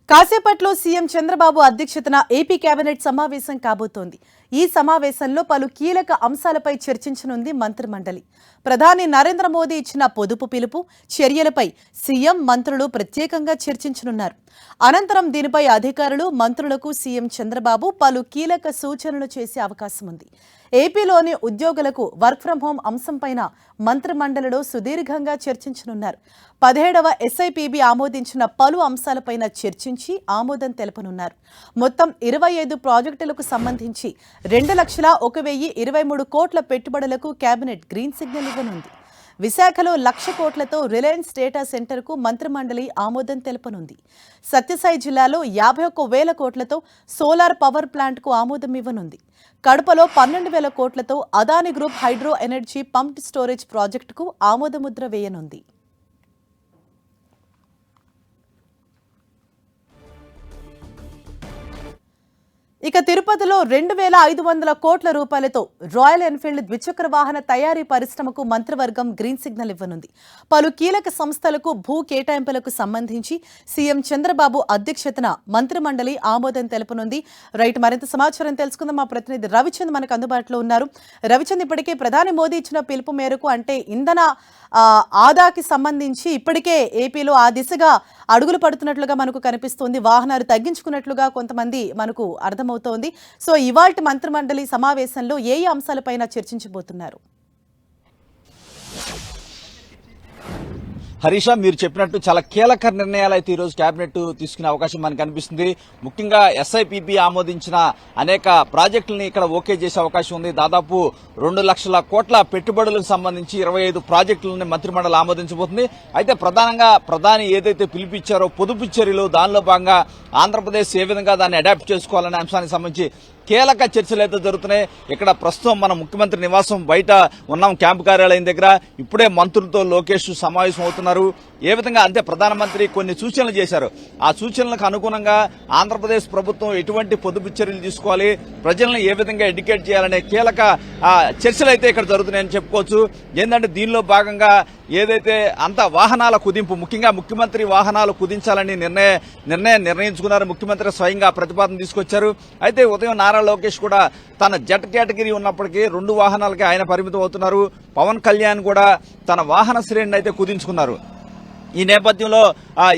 కాసేపట్లో సీఎం చంద్రబాబు అధ్యక్షతన AP cabinet సమావేశం కాబోతోంది. ఈ సమావేశంలో పలు కీలక అంశాలపై చర్చించనుంది మంత్రిమండలి. ప్రధాని నరేంద్ర మోదీ ఇచ్చిన పొదుపు పిలుపు, చర్యలపై సీఎం, మంత్రులు ప్రత్యేకంగా చర్చించనున్నారు. అనంతరం దీనిపై అధికారులు, మంత్రులకు సీఎం చంద్రబాబు పలు కీలక సూచనలు చేసే అవకాశం ఉంది. ఏపీలోని ఉద్యోగులకు వర్క్ ఫ్రం హోం అంశంపైన మంత్రిమండలిలో సుదీర్ఘంగా చర్చించనున్నారు. 17వ ఎస్ఐపిబి ఆమోదించిన పలు అంశాలపైన చర్చించి ఆమోదం తెలపనున్నారు. మొత్తం 25 ప్రాజెక్టులకు సంబంధించి 2,01,023 కోట్ల పెట్టుబడులకు కేబినెట్ గ్రీన్ సిగ్నల్ ఇవ్వనుంది. విశాఖలో 1,00,000 కోట్లతో రిలయన్స్ డేటా సెంటర్కు మంత్రిమండలి ఆమోదం తెలపనుంది. సత్యసాయి జిల్లాలో 51,000 కోట్లతో సోలార్ పవర్ ప్లాంట్కు ఆమోదం ఇవ్వనుంది. కడపలో 12,000 కోట్లతో Adani group hydro energy pumped storage ప్రాజెక్టుకు ఆమోదముద్ర వేయనుంది. ఇక తిరుపతిలో 2,500 కోట్ల రూపాయలతో రాయల్ ఎన్ఫీల్డ్ ద్విచక్ర వాహన తయారీ పరిశ్రమకు మంత్రివర్గం గ్రీన్ సిగ్నల్ ఇవ్వనుంది. పలు కీలక సంస్థలకు భూ కేటాయింపులకు సంబంధించి సీఎం చంద్రబాబు అధ్యక్షతన మంత్రిమండలి ఆమోదం తెలపనుంది. రైట్, మరింత సమాచారం తెలుసుకుందాం. మా ప్రతినిధి రవిచంద్ మనకు అందుబాటులో ఉన్నారు. రవిచంద్, ఇప్పటికే ప్రధాని మోదీ ఇచ్చిన పిలుపు మేరకు అంటే ఇంధన ఆదాకి సంబంధించి ఇప్పటికే ఏపీలో ఆ దిశగా అడుగులు పడుతున్నట్లుగా మనకు కనిపిస్తోంది. వాహనాలు తగ్గించుకున్నట్లుగా కొంతమంది మనకు అర్థమవుతోంది. సో ఇవాల్టి మంత్రిమండలి సమావేశంలో ఏ అంశాలపైన చర్చించబోతున్నారు? హరీష, మీరు చెప్పినట్టు చాలా కీలక నిర్ణయాలు అయితే ఈ రోజు కేబినెట్ తీసుకునే అవకాశం మనకు కనిపిస్తుంది. ముఖ్యంగా ఎస్ఐపిబి ఆమోదించిన అనేక ప్రాజెక్టులని ఇక్కడ ఓకే చేసే అవకాశం ఉంది. దాదాపు 2,00,000 కోట్ల పెట్టుబడులకు సంబంధించి 25 ప్రాజెక్టులని మంత్రిమండలి ఆమోదించబోతుంది. అయితే ప్రధానంగా ప్రధాని ఏదైతే పిలిపించారో పొదుపు చర్యలు, దానిలో భాగంగా ఆంధ్రప్రదేశ్ ఏ విధంగా దాన్ని అడాప్ట్ చేసుకోవాలనే అంశానికి సంబంధించి కీలక చర్చలు అయితే జరుగుతున్నాయి. ఇక్కడ ప్రస్తుతం మన ముఖ్యమంత్రి నివాసం బయట ఉన్నాం, క్యాంపు కార్యాలయం దగ్గర. ఇప్పుడే మంత్రులతో లోకేష్ సమావేశం అవుతున్నారు. ఏ విధంగా అంటే ప్రధానమంత్రి కొన్ని సూచనలు చేశారు. ఆ సూచనలకు అనుగుణంగా ఆంధ్రప్రదేశ్ ప్రభుత్వం ఎటువంటి పొదుపు చర్యలు తీసుకోవాలి, ప్రజలను ఏ విధంగా ఎడ్యుకేట్ చేయాలనే కీలక చర్చలు అయితే ఇక్కడ జరుగుతున్నాయని చెప్పుకోవచ్చు. ఏంటంటే దీనిలో భాగంగా ఏదైతే అంత వాహనాల కుదింపు, ముఖ్యంగా ముఖ్యమంత్రి వాహనాలు కుదించాలని నిర్ణయించుకున్నారు. ముఖ్యమంత్రి స్వయంగా ప్రతిపాదన తీసుకొచ్చారు. అయితే ఉదయం నారా లోకేష్ కూడా తన జెట్ కేటగిరీ ఉన్నప్పటికీ 2 వాహనాలకే ఆయన పరిమితం అవుతున్నారు. పవన్ కళ్యాణ్ కూడా తన వాహన శ్రేణిని అయితే కుదించుకున్నారు. ఈ నేపథ్యంలో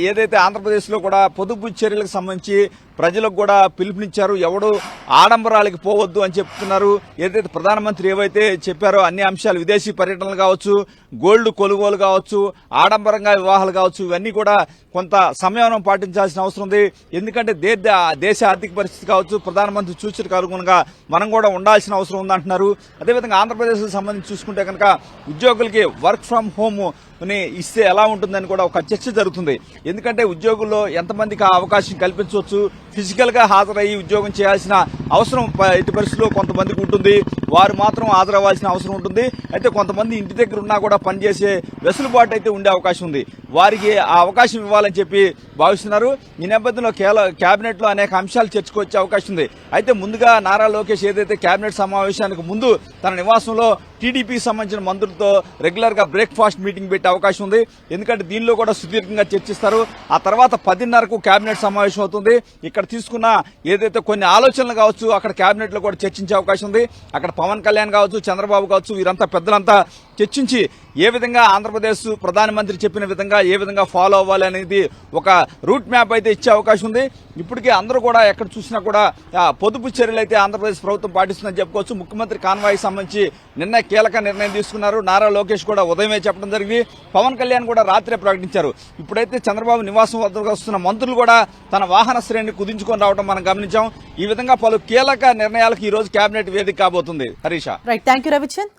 ఏదైతే ఆంధ్రప్రదేశ్ లో కూడా పొదుపు చర్యలకు సంబంధించి ప్రజలకు కూడా పిలుపునిచ్చారు. ఎవడు ఆడంబరాలకి పోవద్దు అని చెప్తున్నారు. ఏదైతే ప్రధానమంత్రి ఏవైతే చెప్పారో అన్ని అంశాలు, విదేశీ పర్యటనలు కావచ్చు, గోల్డ్ కొనుగోలు కావచ్చు, ఆడంబరంగా వివాహాలు కావచ్చు, ఇవన్నీ కూడా కొంత సమయం పాటించాల్సిన అవసరం ఉంది. ఎందుకంటే దేశ ఆర్థిక పరిస్థితి కావచ్చు, ప్రధానమంత్రి సూచనకు అనుగుణంగా మనం కూడా ఉండాల్సిన అవసరం ఉందంటున్నారు. అదేవిధంగా ఆంధ్రప్రదేశ్ కు సంబంధించి చూసుకుంటే కనుక ఉద్యోగులకి వర్క్ ఫ్రం హోమ్ ఇస్తే ఎలా ఉంటుందని కూడా ఒక చర్చ జరుగుతుంది. ఎందుకంటే ఉద్యోగుల్లో ఎంతమందికి ఆ అవకాశం కల్పించవచ్చు, ఫిజికల్ గా హాజరయ్యి ఉద్యోగం చేయాల్సిన అవసరం ఎట్టి పరిస్థితుల్లో కొంతమందికి ఉంటుంది. వారు మాత్రం హాజరవ్వాల్సిన అవసరం ఉంటుంది. అయితే కొంతమంది ఇంటి దగ్గర ఉన్నా కూడా పనిచేసే వెసులుబాటు అయితే ఉండే అవకాశం ఉంది. వారికి ఆ అవకాశం ఇవ్వాలని చెప్పి భావిస్తున్నారు. ఈ నేపథ్యంలో కేబినెట్ లో అనేక అంశాలు చర్చకు వచ్చే అవకాశం ఉంది. అయితే ముందుగా నారా లోకేష్ ఏదైతే కేబినెట్ సమావేశానికి ముందు తన నివాసంలో టీడీపీకి సంబంధించిన మంత్రులతో రెగ్యులర్ గా బ్రేక్ఫాస్ట్ మీటింగ్ పెట్టే అవకాశం ఉంది. ఎందుకంటే దీనిలో కూడా సుదీర్ఘంగా చర్చిస్తారు. ఆ తర్వాత 10:30కు కేబినెట్ సమావేశం అవుతుంది. ఇక్కడ తీసుకున్న ఏదైతే కొన్ని ఆలోచనలు కావచ్చు అక్కడ కేబినెట్ లో కూడా చర్చించే అవకాశం ఉంది. అక్కడ పవన్ కళ్యాణ్ కావచ్చు, చంద్రబాబు కావచ్చు, వీరంతా పెద్దలంతా చర్చించి ఏ విధంగా ఆంధ్రప్రదేశ్ ప్రధానమంత్రి చెప్పిన విధంగా ఏ విధంగా ఫాలో అవ్వాలి అనేది ఒక రూట్ మ్యాప్ అయితే ఇచ్చే అవకాశం ఉంది. ఇప్పటికే అందరూ కూడా ఎక్కడ చూసినా కూడా పొదుపు చర్యలు అయితే ఆంధ్రప్రదేశ్ ప్రభుత్వం పాటిస్తుందని చెప్పుకోవచ్చు. ముఖ్యమంత్రి కాన్వాయ్కి సంబంధించి నిన్న కీలక నిర్ణయం తీసుకున్నారు. నారా లోకేష్ కూడా ఉదయమే చెప్పడం జరిగింది. పవన్ కళ్యాణ్ కూడా రాత్రే ప్రకటించారు. ఇప్పుడైతే చంద్రబాబు నివాసం వద్దకు వస్తున్న మంత్రులు కూడా తన వాహన శ్రేణిని కుదించుకొని రావడం మనం గమనించాం. ఈ విధంగా పలు కీలక నిర్ణయాలకు ఈ రోజు కేబినెట్ వేదిక కాబోతుంది. హరీష. Right, thank you Ravichand.